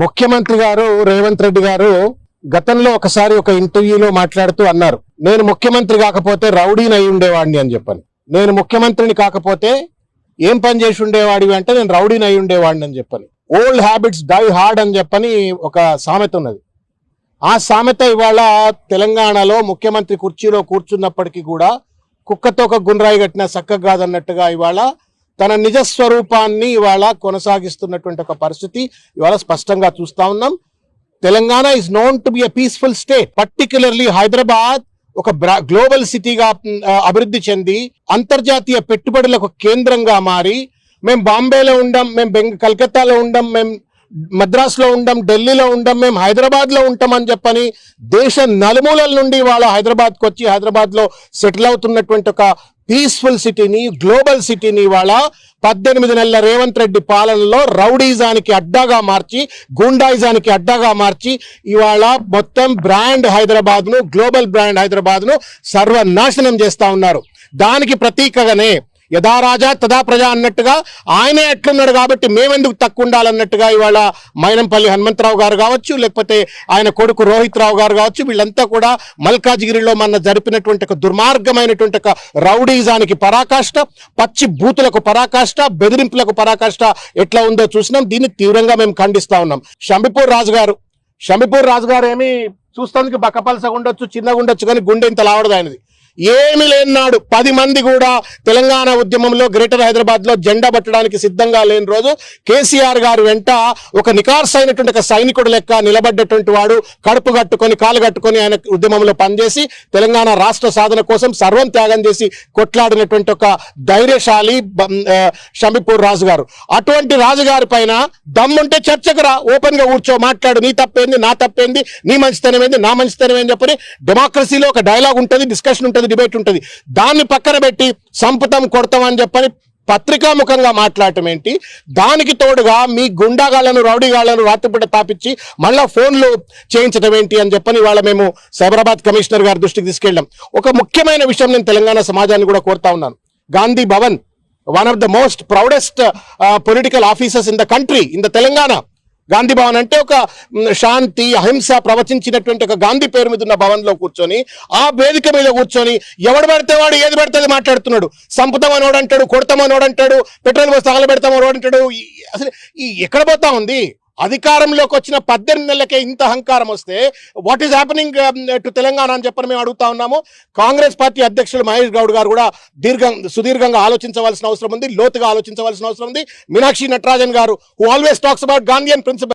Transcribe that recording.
ముఖ్యమంత్రి గారు రేవంత్ రెడ్డి గారు గతంలో ఒకసారి ఒక ఇంటర్వ్యూలో మాట్లాడుతూ అన్నారు, నేను ముఖ్యమంత్రి కాకపోతే రౌడీని అయి ఉండేవాడిని అని చెప్పని. నేను ముఖ్యమంత్రిని కాకపోతే ఏం పని చేసి ఉండేవాడివి అంటే నేను రౌడీని అయి ఉండేవాడిని అని చెప్పని. ఓల్డ్ హ్యాబిట్స్ డై హార్డ్ అని చెప్పని ఒక సామెత ఉన్నది. ఆ సామెత ఇవాళ తెలంగాణలో ముఖ్యమంత్రి కుర్చీలో కూర్చున్నప్పటికీ కూడా కుక్కతో ఒక గుండ్రాయి కట్టిన చక్కగా కాదన్నట్టుగా ఇవాళ తన నిజ స్వరూపాన్ని ఇవాళ కొనసాగిస్తున్నటువంటి ఒక పరిస్థితి ఇవాళ స్పష్టంగా చూస్తా ఉన్నాం. Telangana is known to be a peaceful state. Particularly Hyderabad ఒక గ్లోబల్ సిటీగా అభివృద్ధి అంతర్జాతీయ పెట్టుబడులకు కేంద్రంగా మారి మేము బాంబేలో ఉండం, మేము కలకత్తాలో ఉండం, మేము మద్రాసులో ఉండం, ఢిల్లీలో ఉండం, మేము హైదరాబాద్ లో ఉంటామని చెప్పని దేశ నలుమూలల నుండి వాళ్ళ హైదరాబాద్కి వచ్చి హైదరాబాద్ లో సెటిల్ అవుతున్నటువంటి ఒక పీస్ఫుల్ సిటీని, గ్లోబల్ సిటీని ఇవాళ 18 నెలల రేవంత్ రెడ్డి పాలనలో రౌడీజానికి అడ్డాగా మార్చి, గూండాయిజానికి అడ్డాగా మార్చి ఇవాళ మొత్తం బ్రాండ్ హైదరాబాద్ ను, గ్లోబల్ బ్రాండ్ హైదరాబాద్ ను సర్వనాశనం చేస్తా ఉన్నారు. దానికి ప్రతీకగానే యథా రాజా తదా ప్రజ అన్నట్టుగా ఆయనే ఎట్లున్నాడు కాబట్టి మేమెందుకు తక్కువ ఉండాలన్నట్టుగా ఇవాళ మైనంపల్లి హనుమంతరావు గారు కావచ్చు, లేకపోతే ఆయన కొడుకు రోహిత్ రావు గారు కావచ్చు, వీళ్ళంతా కూడా మల్కాజ్గిరిలో మన జరిపినటువంటి ఒక దుర్మార్గమైనటువంటి ఒక రౌడీజానికి పరాకాష్ట, పచ్చి బూతులకు పరాకాష్ట, బెదిరింపులకు పరాకాష్ట ఎట్లా ఉందో చూసినాం. దీన్ని తీవ్రంగా మేము ఖండిస్తా ఉన్నాం. షంబీపూర్ రాజు గారు ఏమి చూస్తానికి బక్కపలసగా ఉండొచ్చు, చిన్నగా ఉండొచ్చు, కానీ గుండె ఇంత లావడదు ఆయనది. ఏమి లేనాడు 10 మంది కూడా తెలంగాణ ఉద్యమంలో గ్రేటర్ హైదరాబాద్ లో జెండా పట్టడానికి సిద్ధంగా లేని రోజు కేసీఆర్ గారు వెంట ఒక నికార్సైనటువంటి ఒక సైనికుడు లెక్క నిలబడ్డటువంటి వాడు, కడుపు కట్టుకొని కాలు కట్టుకొని ఆయన ఉద్యమంలో పనిచేసి తెలంగాణ రాష్ట్ర సాధన కోసం సర్వం త్యాగం చేసి కొట్లాడినటువంటి ఒక ధైర్యశాలి షంబీపూర్ రాజు గారు. అటువంటి రాజుగారి పైన దమ్ముంటే చర్చకు రా, ఓపెన్ గా కూర్చో, మాట్లాడు, నీ తప్పేంది, నా తప్పేంది, నీ మంచితనం ఏంది, నా మంచితనం ఏంది చెప్పని డెమోక్రసీలో ఒక డైలాగ్ ఉంటుంది, డిస్కషన్ ఉంటుంది, డిబేట్ ఉంటుంది. దాన్ని పక్కన పెట్టి సంపుతం కొడతాం అని చెప్పని పత్రికాముఖంగా మాట్లాడటం ఏంటి? దానికి తోడుగా మీ గుండాగాళ్లను, రౌడీగాళ్లను రాత్రిపూట తాపించి మళ్ళా ఫోన్లు చేయించడం ఏంటి అని చెప్పని ఇవాళ మేము సైబరాబాద్ కమిషనర్ గారి దృష్టికి తీసుకెళ్ళాం. ఒక ముఖ్యమైన విషయం నేను తెలంగాణ సమాజాన్ని కూడా కోరుతా ఉన్నాను. Gandhi Bhavan, one of the most proudest political officers in the country, in the Telangana. Gandhi Bhavan అంటే ఒక శాంతి, అహింస ప్రవచించినటువంటి ఒక గాంధీ పేరు మీద ఉన్న భవన్ లో కూర్చొని, ఆ వేదిక మీద కూర్చొని ఎవడు పడితే వాడు ఏది పడితే అది మాట్లాడుతున్నాడు. సంపుతామని వాడంటాడు, కొడతామని వాడంటాడు, పెట్రోల్ పోసి తగలబెడతామని వాడంటాడు. అసలు ఎక్కడ పోతా ఉంది? అధికారంలోకి వచ్చిన 18 నెలలకే ఇంత అహంకారం వస్తే what is happening to Telangana అని చెప్పని మేము అడుగుతా ఉన్నాము. కాంగ్రెస్ పార్టీ అధ్యక్షుడు మహేష్ గౌడ్ గారు కూడా సుదీర్ఘంగా ఆలోచించవలసిన అవసరం ఉంది, లోతుగా ఆలోచించవలసిన అవసరం ఉంది. మీనాక్షి నటరాజన్ గారు, who always talks about Gandhian principal